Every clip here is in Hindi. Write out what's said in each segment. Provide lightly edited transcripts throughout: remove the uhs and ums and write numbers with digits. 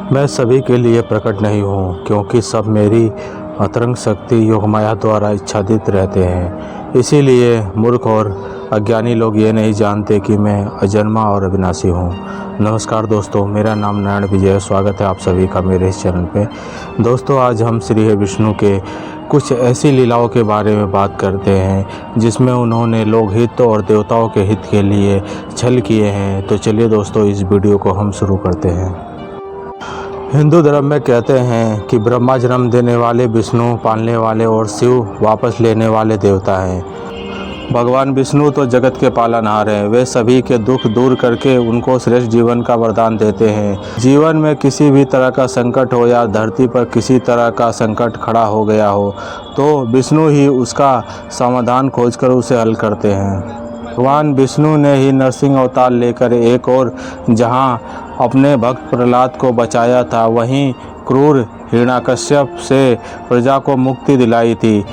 मैं सभी के लिए प्रकट नहीं हूँ, क्योंकि सब मेरी अतरंग शक्ति योगमाया द्वारा इच्छादित रहते हैं। इसीलिए मूर्ख और अज्ञानी लोग ये नहीं जानते कि मैं अजन्मा और अविनाशी हूँ। नमस्कार दोस्तों, मेरा नाम नारायण विजय। स्वागत है आप सभी का मेरे इस चैनल पे। दोस्तों, आज हम श्री विष्णु के कुछ ऐसी लीलाओं के बारे में बात करते हैं जिसमें उन्होंने लोकहित और देवताओं के हित के लिए छल किए हैं। तो चलिए दोस्तों, इस वीडियो को हम शुरू करते हैं। हिंदू धर्म में कहते हैं कि ब्रह्मा जन्म देने वाले, विष्णु पालने वाले और शिव वापस लेने वाले देवता हैं। भगवान विष्णु तो जगत के पालनहार हैं। वे सभी के दुख दूर करके उनको श्रेष्ठ जीवन का वरदान देते हैं। जीवन में किसी भी तरह का संकट हो या धरती पर किसी तरह का संकट खड़ा हो गया हो तो विष्णु ही उसका समाधान खोजकर उसे हल करते हैं। भगवान विष्णु ने ही नरसिंह अवतार लेकर एक और जहां अपने भक्त प्रहलाद को बचाया था, वहीं क्रूर हिरण्याकश्यप से प्रजा को मुक्ति दिलाई थी।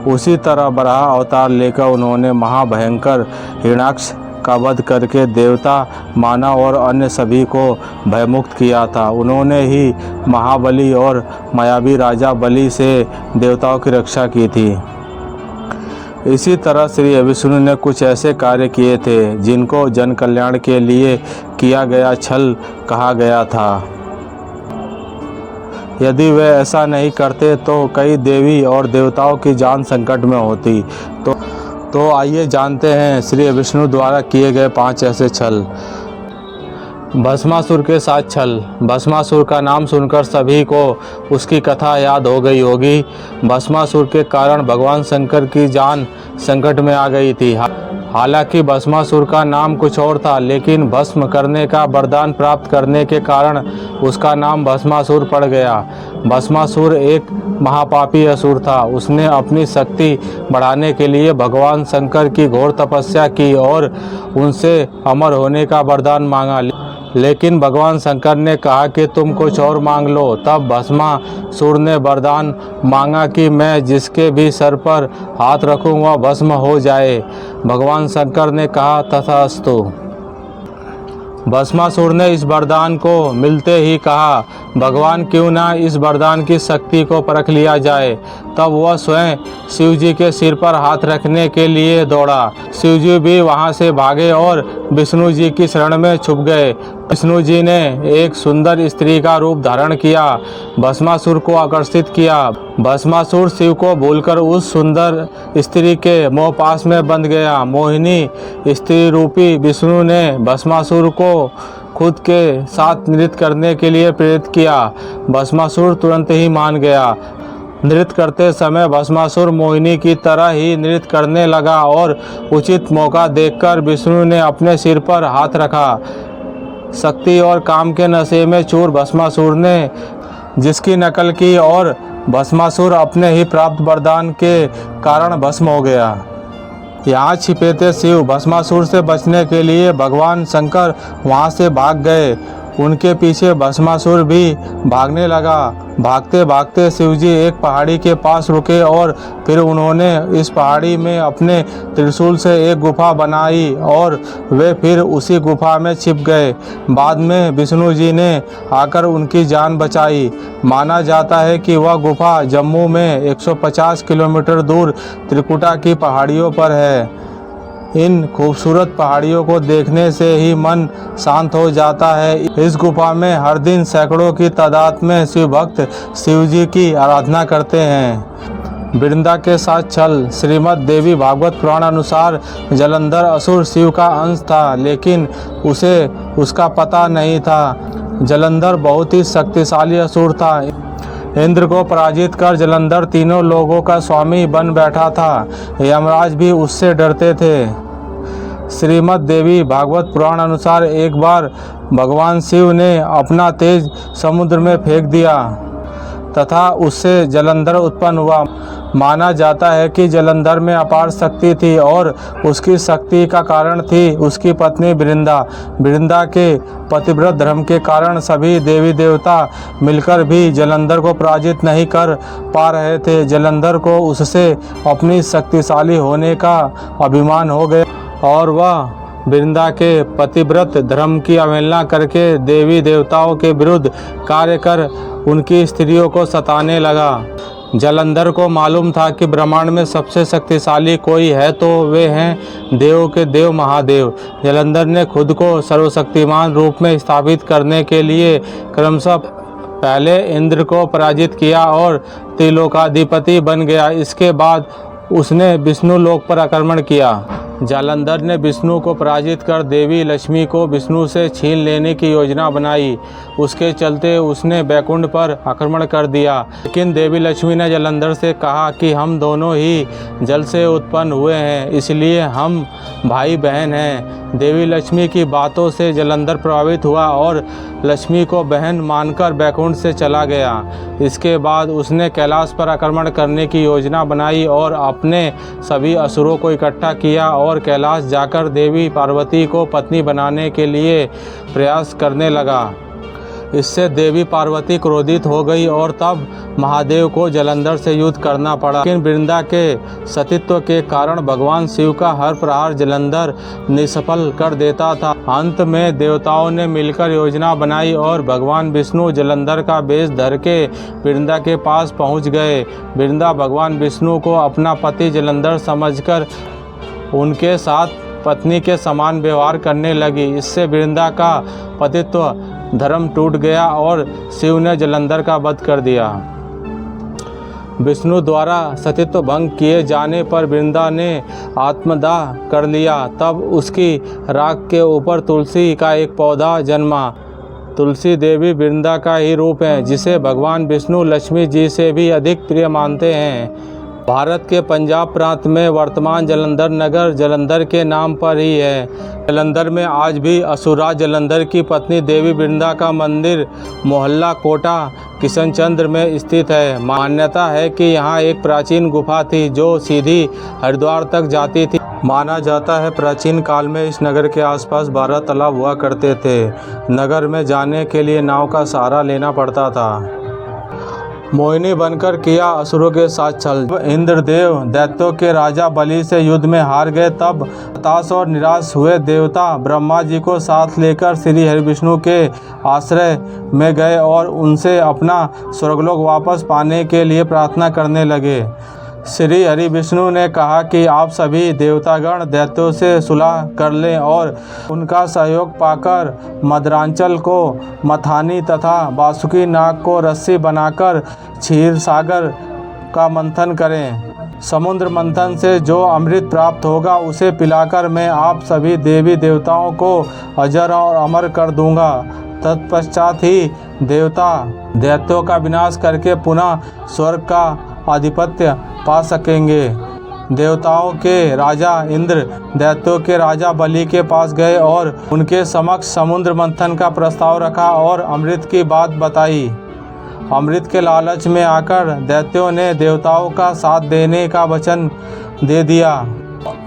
उसी तरह बराह अवतार लेकर उन्होंने महाभयंकर हिरण्याक्ष का वध करके देवता, मानव और अन्य सभी को भयमुक्त किया था। उन्होंने ही महाबली और मायावी राजा बलि से देवताओं की रक्षा की थी। इसी तरह श्री विष्णु ने कुछ ऐसे कार्य किए थे जिनको जन कल्याण के लिए किया गया छल कहा गया था। यदि वे ऐसा नहीं करते तो कई देवी और देवताओं की जान संकट में होती। तो आइए जानते हैं श्री विष्णु द्वारा किए गए 5 ऐसे छल। भस्मासुर के साथ छल। भस्मासुर का नाम सुनकर सभी को उसकी कथा याद हो गई होगी। भस्मासुर के कारण भगवान शंकर की जान संकट में आ गई थी। हालांकि भस्मासुर का नाम कुछ और था, लेकिन भस्म करने का वरदान प्राप्त करने के कारण उसका नाम भस्मासुर पड़ गया। भस्मासुर एक महापापी असुर था। उसने अपनी शक्ति बढ़ाने के लिए भगवान शंकर की घोर तपस्या की और उनसे अमर होने का वरदान मांगा, लेकिन भगवान शंकर ने कहा कि तुम कुछ और मांग लो। तब भस्मासुर ने वरदान मांगा कि मैं जिसके भी सर पर हाथ रखूं वह भस्म हो जाए। भगवान शंकर ने कहा तथास्तु। भस्मासुर ने इस वरदान को मिलते ही कहा, भगवान क्यों ना इस वरदान की शक्ति को परख लिया जाए। तब वह स्वयं शिव जी के सिर पर हाथ रखने के लिए दौड़ा। शिव जी भी वहां से भागे और विष्णु जी की शरण में छुप गए। विष्णु जी ने एक सुंदर स्त्री का रूप धारण किया, भस्मासुर को आकर्षित किया। भस्मासुर शिव को भूलकर उस सुंदर स्त्री के मोह पास में बंध गया। मोहिनी स्त्री रूपी विष्णु ने भस्मासुर को खुद के साथ नृत्य करने के लिए प्रेरित किया। भस्मासुर तुरंत ही मान गया। नृत्य करते समय भस्मासुर मोहिनी की तरह ही नृत्य करने लगा और उचित मौका देखकर विष्णु ने अपने सिर पर हाथ रखा। शक्ति और काम के नशे में चूर भस्मासुर ने जिसकी नकल की और भस्मासुर अपने ही प्राप्त वरदान के कारण भस्म हो गया। यहाँ छिपे थे शिव। भस्मासुर से बचने के लिए भगवान शंकर वहाँ से भाग गए। उनके पीछे भस्मासुर भी भागने लगा। भागते भागते शिवजी एक पहाड़ी के पास रुके और फिर उन्होंने इस पहाड़ी में अपने त्रिशूल से एक गुफा बनाई और वे फिर उसी गुफा में छिप गए। बाद में विष्णु जी ने आकर उनकी जान बचाई। माना जाता है कि वह गुफा जम्मू में 150 किलोमीटर दूर त्रिकुटा की पहाड़ियों पर है। इन खूबसूरत पहाड़ियों को देखने से ही मन शांत हो जाता है। इस गुफा में हर दिन सैकड़ों की तादाद में शिव भक्त शिव जी की आराधना करते हैं। वृंदा के साथ छल। श्रीमद् देवी भागवत पुराण अनुसार जलंधर असुर शिव का अंश था, लेकिन उसे उसका पता नहीं था। जलंधर बहुत ही शक्तिशाली असुर था। इंद्र को पराजित कर जलंधर तीनों लोगों का स्वामी बन बैठा था। यमराज भी उससे डरते थे। श्रीमद् देवी भागवत पुराण अनुसार एक बार भगवान शिव ने अपना तेज समुद्र में फेंक दिया तथा उससे जलंधर उत्पन्न हुआ। माना जाता है कि जलंधर में अपार शक्ति थी और उसकी शक्ति का कारण थी उसकी पत्नी वृंदा। वृंदा के पतिव्रत धर्म के कारण सभी देवी देवता मिलकर भी जलंधर को पराजित नहीं कर पा रहे थे। जलंधर को उससे अपनी शक्तिशाली होने का अभिमान हो गया और वह वृंदा के पतिव्रत धर्म की अवहेलना करके देवी देवताओं के विरुद्ध कार्य कर उनकी स्त्रियों को सताने लगा। जालंधर को मालूम था कि ब्रह्मांड में सबसे शक्तिशाली कोई है तो वे हैं देवों के देव महादेव। जालंधर ने खुद को सर्वशक्तिमान रूप में स्थापित करने के लिए क्रमशः पहले इंद्र को पराजित किया और त्रिलोकाधिपति बन गया। इसके बाद उसने विष्णु लोक पर आक्रमण किया। जालंधर ने विष्णु को पराजित कर देवी लक्ष्मी को विष्णु से छीन लेने की योजना बनाई। उसके चलते उसने बैकुंठ पर आक्रमण कर दिया। लेकिन देवी लक्ष्मी ने जालंधर से कहा कि हम दोनों ही जल से उत्पन्न हुए हैं, इसलिए हम भाई बहन हैं। देवी लक्ष्मी की बातों से जालंधर प्रभावित हुआ और लक्ष्मी को बहन मानकर बैकुंठ से चला गया। इसके बाद उसने कैलाश पर आक्रमण करने की योजना बनाई और अपने सभी असुरों को इकट्ठा किया और कैलाश जाकर देवी पार्वती को पत्नी बनाने के लिए प्रयास करने लगा। इससे देवी पार्वती क्रोधित हो गई और तब महादेव को जालंधर से युद्ध करना पड़ा। लेकिन वृंदा के सतीत्व के कारण भगवान शिव का हर प्रहार जालंधर निष्फल कर देता था। अंत में देवताओं ने मिलकर योजना बनाई और भगवान विष्णु जालंधर का वेश धर के वृंदा के पास पहुंच गए। वृंदा भगवान विष्णु को अपना पति जालंधर समझकर उनके साथ पत्नी के समान व्यवहार करने लगी। इससे वृंदा का पतित्व धर्म टूट गया और शिव ने जालंधर का वध कर दिया। विष्णु द्वारा सतीत्व भंग किए जाने पर वृंदा ने आत्मदाह कर लिया। तब उसकी राख के ऊपर तुलसी का एक पौधा जन्मा। तुलसी देवी वृंदा का ही रूप है, जिसे भगवान विष्णु लक्ष्मी जी से भी अधिक प्रिय मानते हैं। भारत के पंजाब प्रांत में वर्तमान जालंधर नगर जालंधर के नाम पर ही है। जालंधर में आज भी असुरराज जालंधर की पत्नी देवी वृंदा का मंदिर मोहल्ला कोटा किशनचंद्र में स्थित है। मान्यता है कि यहाँ एक प्राचीन गुफा थी जो सीधी हरिद्वार तक जाती थी। माना जाता है प्राचीन काल में इस नगर के आसपास 12 तालाब हुआ करते थे। नगर में जाने के लिए नाव का सहारा लेना पड़ता था। मोहिनी बनकर किया असुरों के साथ छल। इंद्रदेव दैत्यों के राजा बलि से युद्ध में हार गए। तब हताश और निराश हुए देवता ब्रह्मा जी को साथ लेकर श्री हरिविष्णु के आश्रय में गए और उनसे अपना स्वर्गलोक वापस पाने के लिए प्रार्थना करने लगे। श्री हरि विष्णु ने कहा कि आप सभी देवतागण दैत्यों से सुलह कर लें और उनका सहयोग पाकर मदरांचल को मथानी तथा वासुकी नाग को रस्सी बनाकर क्षीर सागर का मंथन करें। समुद्र मंथन से जो अमृत प्राप्त होगा उसे पिलाकर मैं आप सभी देवी देवताओं को अजर और अमर कर दूंगा। तत्पश्चात ही देवता दैत्यों का विनाश करके पुनः स्वर्ग का आधिपत्य पा सकेंगे। देवताओं के राजा इंद्र दैत्यों के राजा बलि के पास गए और उनके समक्ष समुद्र मंथन का प्रस्ताव रखा और अमृत की बात बताई। अमृत के लालच में आकर दैत्यों ने देवताओं का साथ देने का वचन दे दिया।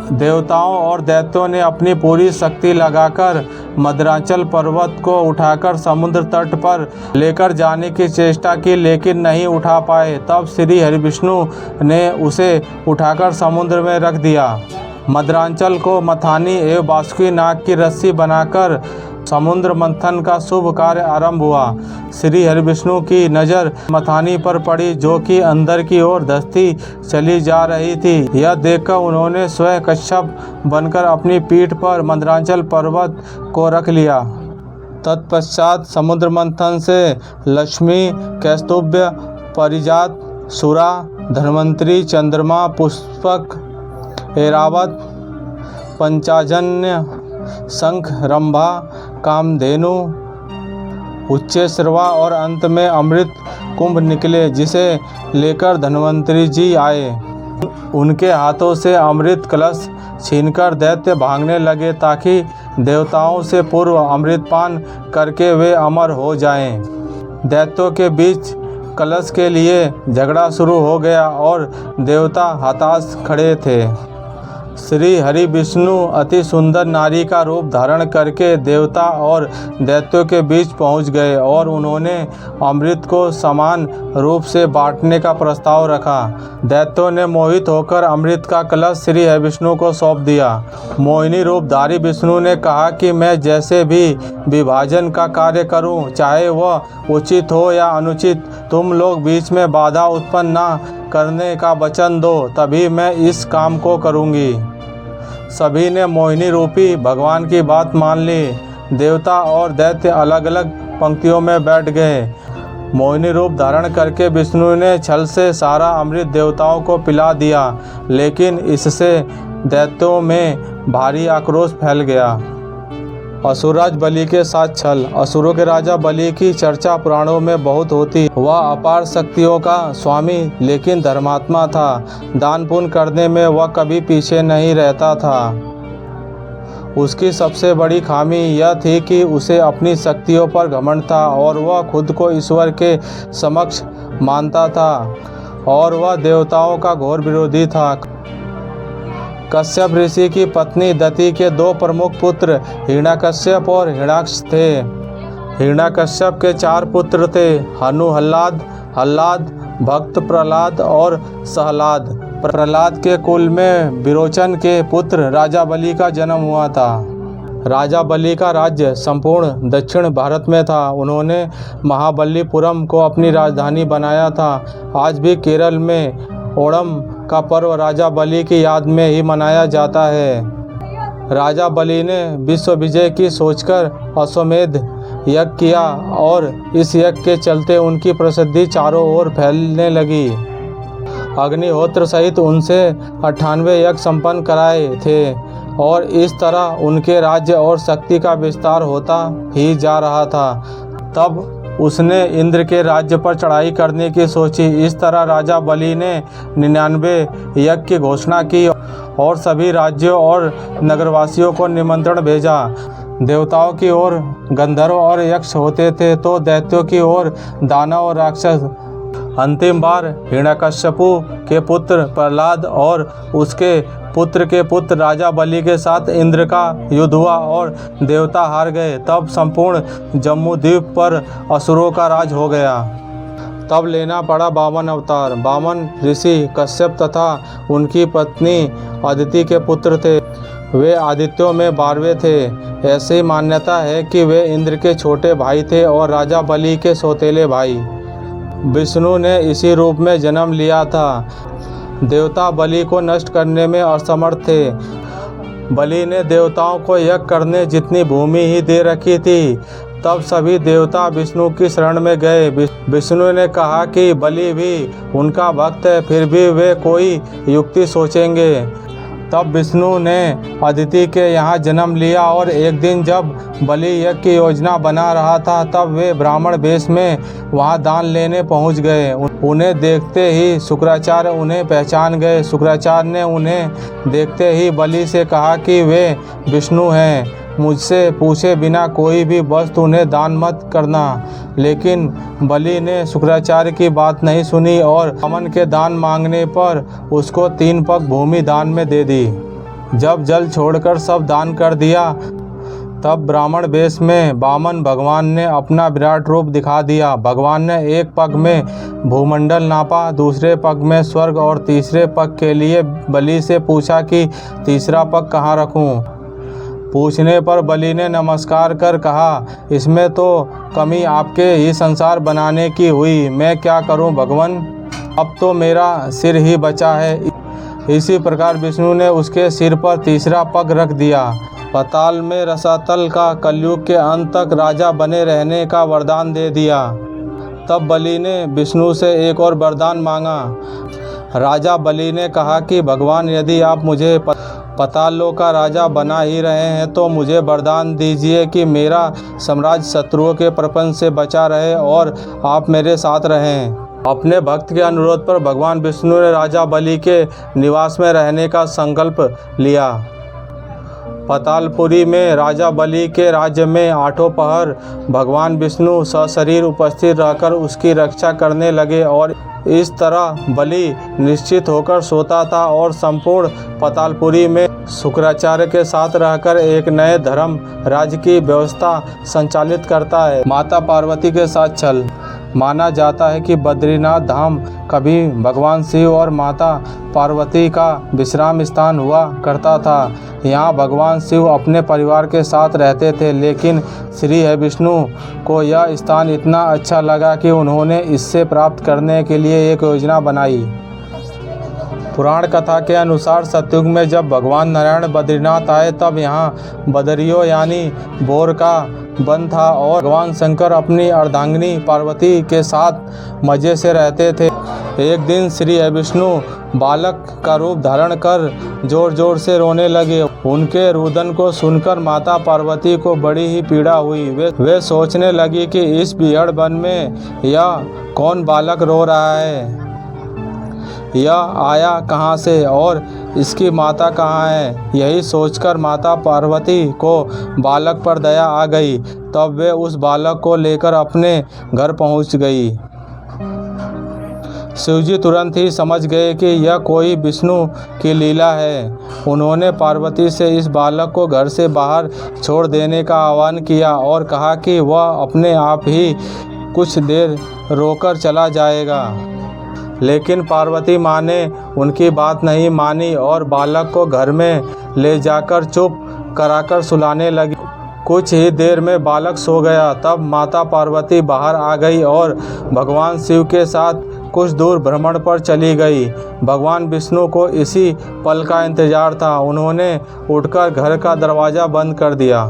देवताओं और दैत्यों ने अपनी पूरी शक्ति लगाकर मदरांचल पर्वत को उठाकर समुद्र तट पर लेकर जाने की चेष्टा की, लेकिन नहीं उठा पाए। तब श्री हरिविष्णु ने उसे उठाकर समुद्र में रख दिया। मदरांचल को मथानी एवं वासुकी नाग की रस्सी बनाकर समुद्र मंथन का शुभ कार्य आरंभ हुआ। श्री हरिविष्णु की नज़र मथानी पर पड़ी जो कि अंदर की ओर धंसती चली जा रही थी। यह देखकर उन्होंने स्वयं कच्छप बनकर अपनी पीठ पर मदरांचल पर्वत को रख लिया। तत्पश्चात समुद्र मंथन से लक्ष्मी, कौस्तुभ, पारिजात, सुरा, धन्वंतरी, चंद्रमा, पुष्पक, ऐरावत, पंचाजन्य, शंख, रंभा, कामधेनु, उच्चैश्रवा और अंत में अमृत कुंभ निकले, जिसे लेकर धन्वंतरी जी आए। उनके हाथों से अमृत कलश छीनकर दैत्य भागने लगे ताकि देवताओं से पूर्व अमृतपान करके वे अमर हो जाएं। दैत्यों के बीच कलश के लिए झगड़ा शुरू हो गया और देवता हताश खड़े थे। श्री हरि विष्णु अति सुंदर नारी का रूप धारण करके देवता और दैत्यों के बीच पहुंच गए और उन्होंने अमृत को समान रूप से बांटने का प्रस्ताव रखा। दैत्यों ने मोहित होकर अमृत का कलश श्री हरि विष्णु को सौंप दिया। मोहिनी रूपधारी विष्णु ने कहा कि मैं जैसे भी विभाजन का कार्य करूं, चाहे वह उचित हो या अनुचित, तुम लोग बीच में बाधा उत्पन्न ना करने का वचन दो, तभी मैं इस काम को करूंगी। सभी ने मोहिनी रूपी भगवान की बात मान ली। देवता और दैत्य अलग अलग पंक्तियों में बैठ गए। मोहिनी रूप धारण करके विष्णु ने छल से सारा अमृत देवताओं को पिला दिया, लेकिन इससे दैत्यों में भारी आक्रोश फैल गया। असुरराज बलि के साथ छल। असुरों के राजा बलि की चर्चा पुराणों में बहुत होती। वह अपार शक्तियों का स्वामी लेकिन धर्मात्मा था। दान पुण्य करने में वह कभी पीछे नहीं रहता था। उसकी सबसे बड़ी खामी यह थी कि उसे अपनी शक्तियों पर घमंड था और वह खुद को ईश्वर के समक्ष मानता था और वह देवताओं का घोर विरोधी था। कश्यप ऋषि की पत्नी दति के दो प्रमुख पुत्र हिरण्यकश्यप और हिरण्याक्ष थे। हिरण्यकश्यप के 4 पुत्र थे, हनु, हल्लाद, भक्त प्रहलाद और सहलाद। प्रहलाद के कुल में विरोचन के पुत्र राजा बलि का जन्म हुआ था। राजा बलि का राज्य संपूर्ण दक्षिण भारत में था। उन्होंने महाबलीपुरम को अपनी राजधानी बनाया था। आज भी केरल में ओणम का पर्व राजा बलि की याद में ही मनाया जाता है। राजा बलि ने विश्व विजय की सोचकर अश्वमेध यज्ञ किया और इस यज्ञ के चलते उनकी प्रसिद्धि चारों ओर फैलने लगी। अग्निहोत्र सहित उनसे 98 यज्ञ संपन्न कराए थे और इस तरह उनके राज्य और शक्ति का विस्तार होता ही जा रहा था। तब उसने इंद्र के राज्य पर चढ़ाई करने की सोची। इस तरह राजा बलि ने 99 यज्ञ की घोषणा की और सभी राज्यों और नगरवासियों को निमंत्रण भेजा। देवताओं की ओर गंधर्व और यक्ष होते थे तो दैत्यों की ओर दानव और राक्षस। अंतिम बार हिरण्यकश्यपु के पुत्र प्रहलाद और उसके पुत्र के पुत्र राजा बलि के साथ इंद्र का युद्ध हुआ और देवता हार गए। तब संपूर्ण जम्मू द्वीप पर असुरों का राज हो गया। तब लेना पड़ा वामन अवतार। वामन ऋषि कश्यप तथा उनकी पत्नी अदिति के पुत्र थे। वे आदित्यों में 12वें थे। ऐसी मान्यता है कि वे इंद्र के छोटे भाई थे और राजा बलि के सौतेले भाई। विष्णु ने इसी रूप में जन्म लिया था। देवता बलि को नष्ट करने में असमर्थ थे। बलि ने देवताओं को यज्ञ करने जितनी भूमि ही दे रखी थी। तब सभी देवता विष्णु की शरण में गए। विष्णु ने कहा कि बलि भी उनका भक्त है, फिर भी वे कोई युक्ति सोचेंगे। तब विष्णु ने अदिति के यहाँ जन्म लिया और एक दिन जब बलि यज्ञ की योजना बना रहा था तब वे ब्राह्मण वेश में वहाँ दान लेने पहुँच गए। उन्हें देखते ही शुक्राचार्य उन्हें पहचान गए। शुक्राचार्य ने उन्हें देखते ही बलि से कहा कि वे विष्णु हैं, मुझसे पूछे बिना कोई भी वस्तु उन्हें दान मत करना। लेकिन बलि ने शुक्राचार्य की बात नहीं सुनी और वामन के दान मांगने पर उसको 3 पग भूमि दान में दे दी। जब जल छोड़कर सब दान कर दिया तब ब्राह्मण वेश में वामन भगवान ने अपना विराट रूप दिखा दिया। भगवान ने एक पग में भूमंडल नापा, दूसरे पग में स्वर्ग और तीसरे पग के लिए बलि से पूछा कि तीसरा पग कहाँ रखूं। पूछने पर बलि ने नमस्कार कर कहा, इसमें तो कमी आपके ही संसार बनाने की हुई, मैं क्या करूं भगवान, अब तो मेरा सिर ही बचा है। इसी प्रकार विष्णु ने उसके सिर पर तीसरा पग रख दिया। पाताल में रसातल का कलयुग के अंत तक राजा बने रहने का वरदान दे दिया। तब बलि ने विष्णु से एक और वरदान मांगा। राजा बलि ने कहा कि भगवान, यदि आप मुझे पातालों का राजा बना ही रहे हैं तो मुझे वरदान दीजिए कि मेरा साम्राज्य शत्रुओं के प्रपंच से बचा रहे और आप मेरे साथ रहें। अपने भक्त के अनुरोध पर भगवान विष्णु ने राजा बलि के निवास में रहने का संकल्प लिया। पातालपुरी में राजा बलि के राज्य में आठों पहर भगवान विष्णु सशरीर उपस्थित रहकर उसकी रक्षा करने लगे और इस तरह बलि निश्चित होकर सोता था और संपूर्ण पातालपुरी में शुक्राचार्य के साथ रहकर एक नए धर्म राज्य की व्यवस्था संचालित करता है। माता पार्वती के साथ छल। माना जाता है कि बद्रीनाथ धाम कभी भगवान शिव और माता पार्वती का विश्राम स्थान हुआ करता था। यहाँ भगवान शिव अपने परिवार के साथ रहते थे, लेकिन श्री विष्णु को यह स्थान इतना अच्छा लगा कि उन्होंने इससे प्राप्त करने के लिए एक योजना बनाई। पुराण कथा के अनुसार सतयुग में जब भगवान नारायण बद्रीनाथ आए तब यहाँ बदरियों यानी बोर का वन था और भगवान शंकर अपनी अर्धांगिनी पार्वती के साथ मज़े से रहते थे। एक दिन श्री विष्णु बालक का रूप धारण कर जोर जोर से रोने लगे। उनके रुदन को सुनकर माता पार्वती को बड़ी ही पीड़ा हुई। वे सोचने लगी कि इस बिहड़ वन में यह कौन बालक रो रहा है, यह आया कहाँ से और इसकी माता कहाँ है। यही सोचकर माता पार्वती को बालक पर दया आ गई। तब वे उस बालक को लेकर अपने घर पहुँच गई। शिवजी तुरंत ही समझ गए कि यह कोई विष्णु की लीला है। उन्होंने पार्वती से इस बालक को घर से बाहर छोड़ देने का आह्वान किया और कहा कि वह अपने आप ही कुछ देर रोकर चला जाएगा। लेकिन पार्वती माँ ने उनकी बात नहीं मानी और बालक को घर में ले जाकर चुप कराकर सुलाने लगी। कुछ ही देर में बालक सो गया। तब माता पार्वती बाहर आ गई और भगवान शिव के साथ कुछ दूर भ्रमण पर चली गई। भगवान विष्णु को इसी पल का इंतजार था। उन्होंने उठकर घर का दरवाज़ा बंद कर दिया।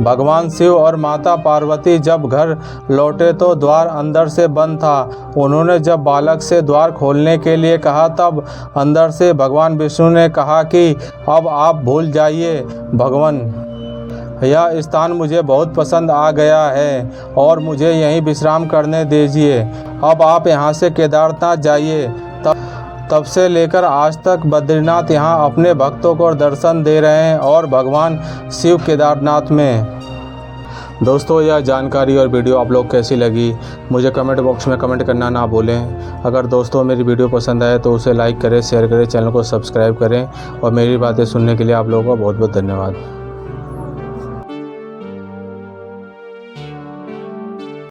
भगवान शिव और माता पार्वती जब घर लौटे तो द्वार अंदर से बंद था। उन्होंने जब बालक से द्वार खोलने के लिए कहा तब अंदर से भगवान विष्णु ने कहा कि अब आप भूल जाइए भगवान, यह स्थान मुझे बहुत पसंद आ गया है और मुझे यहीं विश्राम करने दीजिए। अब आप यहाँ से केदारनाथ जाइए। तब से लेकर आज तक बद्रीनाथ यहाँ अपने भक्तों को दर्शन दे रहे हैं और भगवान शिव केदारनाथ में। दोस्तों, यह जानकारी और वीडियो आप लोग कैसी लगी मुझे कमेंट बॉक्स में कमेंट करना ना भूलें। अगर दोस्तों मेरी वीडियो पसंद आए तो उसे लाइक करें, शेयर करें, चैनल को सब्सक्राइब करें और मेरी बातें सुनने के लिए आप लोगों का बहुत बहुत धन्यवाद।